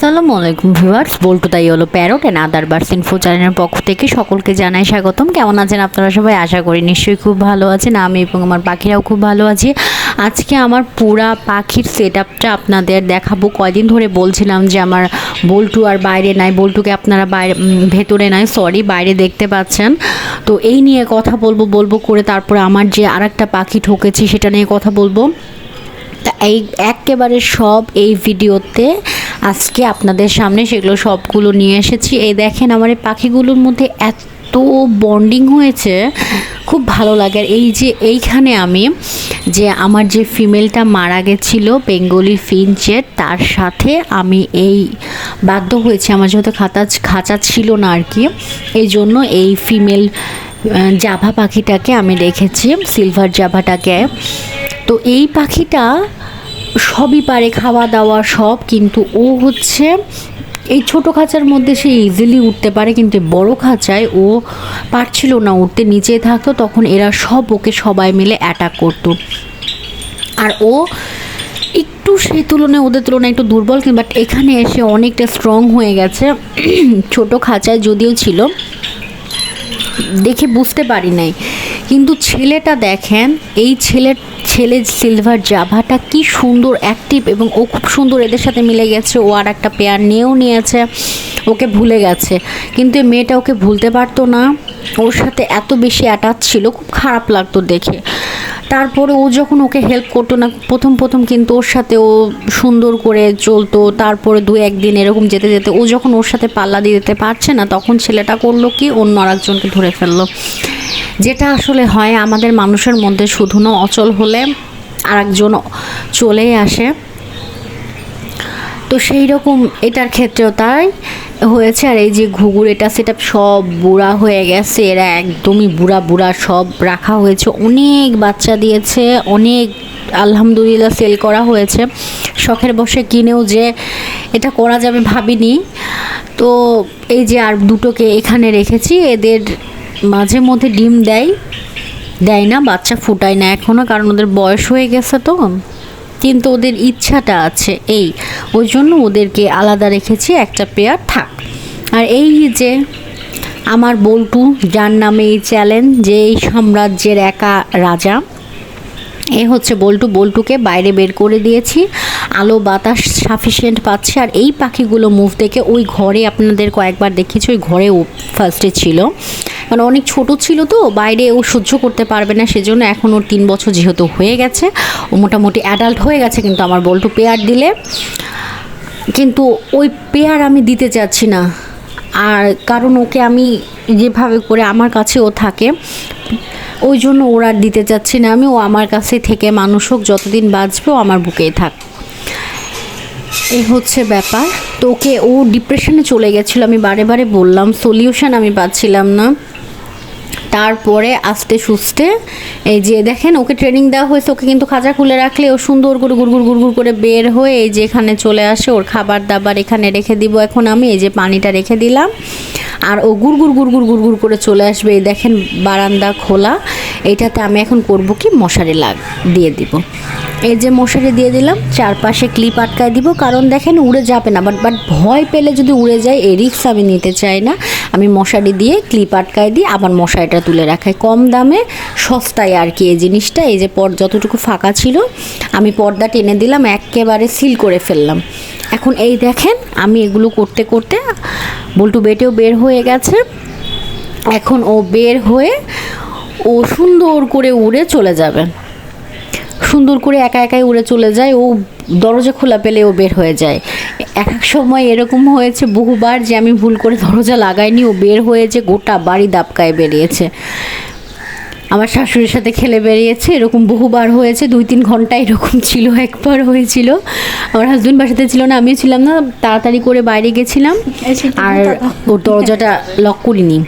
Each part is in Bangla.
আসসালামু আলাইকুম ভিউয়ার্স, বল্টু তাই হলো parrot and other birds info চ্যানেলের পক্ষ থেকে সকলকে জানাই স্বাগতম। কেমন আছেন আপনারা সবাই? আশা করি নিশ্চয়ই খুব ভালো আছেন। আমি এবং আমার পাখিরাও খুব ভালো আছি। আজকে আমার পুরা পাখির সেট আপটা আপনাদের দেখাবো। কয়দিন ধরে বলছিলাম যে আমার বল্টু আর বাইরে নাই, বল্টুকে আপনারা বাইরে ভেতরে নাই, সরি বাইরে দেখতে পাচ্ছেন। তো এই নিয়ে কথা বলবো করে তারপরে আমার যে আরেকটা পাখি ঠকেছি সেটা নিয়ে কথা বলবো। এই একেবারে সব এই ভিডিওতে আজকে আপনাদের সামনে সেগুলো সবগুলো নিয়ে এসেছি। এই দেখেন আমার এই পাখিগুলোর মধ্যে এত বন্ডিং হয়েছে, খুব ভালো লাগে। আর এই যে এইখানে আমি যে আমার যে ফিমেলটা মারা গেছিলো বেঙ্গলি ফিঞ্চের, তার সাথে আমি এই বাধ্য হয়েছি, আমার যেহেতু খাঁচা ছিল না আর কি, এই জন্য এই ফিমেল জাভা পাখিটাকে আমি রেখেছি, সিলভার জাভাটাকে। তো এই পাখিটা সবই পারে, খাওয়া দাওয়া সব, কিন্তু ও হচ্ছে এই ছোটো খাঁচার মধ্যে সে ইজিলি উঠতে পারে, কিন্তু বড় খাঁচায় ও পারছিল না উঠতে, নিচে থাকতো। তখন এরা সব ওকে সবাই মিলে অ্যাটাক করতো। আর ও একটু সেই তুলনায় ওদের তুলনায় একটু দুর্বল, বাট এখানে এসে অনেকটা স্ট্রং হয়ে গেছে। ছোটো খাঁচায় যদিও ছিল, দেখে বুঝতে পারি নাই, কিন্তু ছেলেটা দেখেন, এই ছেলে সিলভার জাভাটা কি সুন্দর অ্যাক্টিভ, এবং ও খুব সুন্দর এদের সাথে মিলে গেছে। ও আর একটা পেয়ার নিয়েছে, ওকে ভুলে গেছে, কিন্তু এই মেয়েটা ওকে ভুলতে পারতো না, ওর সাথে এত বেশি অ্যাটাচ ছিল, খুব খারাপ লাগতো দেখে। তারপরে ও যখন ওকে হেল্প করতো না প্রথম কিন্তু ওর সাথে ও সুন্দর করে চলতো। তারপরে 2-1 দিন এরকম যেতে যেতে ও যখন ওর সাথে পাল্লা দিয়ে দিতে পারছে না, তখন ছেলেটা করলো কি, অন্য আরেকজনকে ধরে ফেললো। যেটা আসলে হয় আমাদের মানুষের মধ্যে, শুধু না অচল হলে আরেকজন চলেই আসে। তো সেই রকম এটার ক্ষেত্রেও তাই হয়েছে। আর এই যে ঘুঘুর, এটা সেটা সব বুড়া হয়ে গেছে, এরা একদমই বুড়া সব রাখা হয়েছে, অনেক বাচ্চা দিয়েছে, অনেক আলহামদুলিল্লাহ সেল করা হয়েছে। শখের বসে কিনেও যে এটা করা যাবে ভাবিনি। তো এই যে আর দুটোকে এখানে রেখেছি, এদের মাঝে মধ্যে ডিম দেয় না, বাচ্চা ফুটায় না এখনও, কারণ ওদের বয়স হয়ে গেছে তো, কিন্তু ওদের ইচ্ছাটা আছে, ওই জন্য ওদেরকে আলাদা রেখেছি, একটা পেয়ার থাক। আর এই যে আমার বল্টু, যার নামে এই চ্যালেঞ্জ যে এই সাম্রাজ্যের একা রাজা, এ হচ্ছে বল্টুকে বাইরে বের করে দিয়েছি, আলো বাতাস সাফিসিয়েন্ট পাচ্ছে। আর এই পাখিগুলো মুভ দেখে ওই ঘরে, আপনাদের কয়েকবার দেখেছি, ওই ঘরে ও ফার্স্টে ছিল, কারণ অনেক ছোট ছিল তো, বাইরে ও সহ্য করতে পারবে না, সেজন্য এখন ওর 3 বছর যেহেতু হয়ে গেছে, ও মোটামুটি অ্যাডাল্ট হয়ে গেছে। কিন্তু আমার বল্টু পেয়ার দিলে, কিন্তু ওই পেয়ার আমি দিতে চাচ্ছি না, আর কারণ ওকে আমি যেভাবে করে আমার কাছে ও থাকে, ওই জন্য ওরা দিতে চাচ্ছি না আমি। ও আমার কাছে থেকে মানুষ হোক, যতদিন বাঁচবে ও আমার বুকেই থাক, এই হচ্ছে ব্যাপার। তো ওকে, ও ডিপ্রেশনে চলে গেছিলো, আমি বারে বললাম, সলিউশন আমি পাচ্ছিলাম না। তারপরে আস্তে সুস্তে এই যে দেখেন, ওকে ট্রেনিং দেওয়া হয়েছে, ওকে কিন্তু খাঁচা খুলে রাখলে ও সুন্দর করে গুড়গুড় করে বের হয়ে এই যে এখানে চলে আসে। ওর খাবার দাবার এখানে রেখে দিব এখন আমি, এই যে পানিটা রেখে দিলাম, আর ও গুড়গুড় করে চলে আসবে। এই দেখেন বারান্দা খোলা, এইটাতে আমি এখন করব কি, মশারি দিয়ে দিব। এই যে মশারি দিয়ে দিলাম, চারপাশে ক্লিপ আটকায় দিব, কারণ দেখেন উড়ে যাবে না, বাট ভয় পেলে যদি উড়ে যায়, এই রিস্ক আমি নিতে চাই না। আমি মশারি দিয়ে ক্লিপ আটকায় দিই, আবার মশারিটা তুলে রাখাই, কম দামে সস্তায় আর কি এই জিনিসটা। এই যে যতটুকু ফাঁকা ছিল আমি পর্দা টেনে দিলাম, একেবারে সিল করে ফেললাম। এখন এই দেখেন আমি এগুলো করতে করতে বল্টু বেটেও বের হয়ে গেছে। এখন ও বের হয়ে ও সুন্দর করে উড়ে চলে যাবে, সুন্দর করে একাই উড়ে চলে যায়। ও দরজা খোলা পেলে ও বের হয়ে যায়। এক সময় এরকম হয়েছে বহুবার যে আমি ভুল করে দরজা লাগাইনি, ও বের হয়েছে, গোটা বাড়ি দাপকায় বেরিয়েছে, আমার শাশুড়ির সাথে খেলে বেরিয়েছে, এরকম বহুবার হয়েছে। 2-3 ঘন্টা এরকম ছিল, একবার হয়েছিল, আমার হাজবেন্ড বাসাতে ছিল না, আমিও ছিলাম না, তাড়াতাড়ি করে বাইরে গেছিলাম, আর ওর দরজাটা লক করিনি।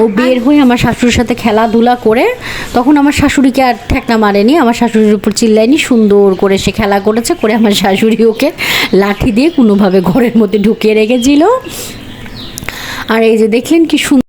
ও বের হয়ে আমার শাশুড়ির সাথে খেলাধুলা করে, তখন আমার শাশুড়িকে আর ঠেকনা মারেনি, আমার শাশুড়ির উপর চিল্লায়নি, সুন্দর করে সে খেলা করেছে, করে আমার শাশুড়ি ওকে লাঠি দিয়ে কোনোভাবে ঘরের মধ্যে ঢুকিয়ে রেখেছিল। আর এই যে দেখলেন কি সুন্দর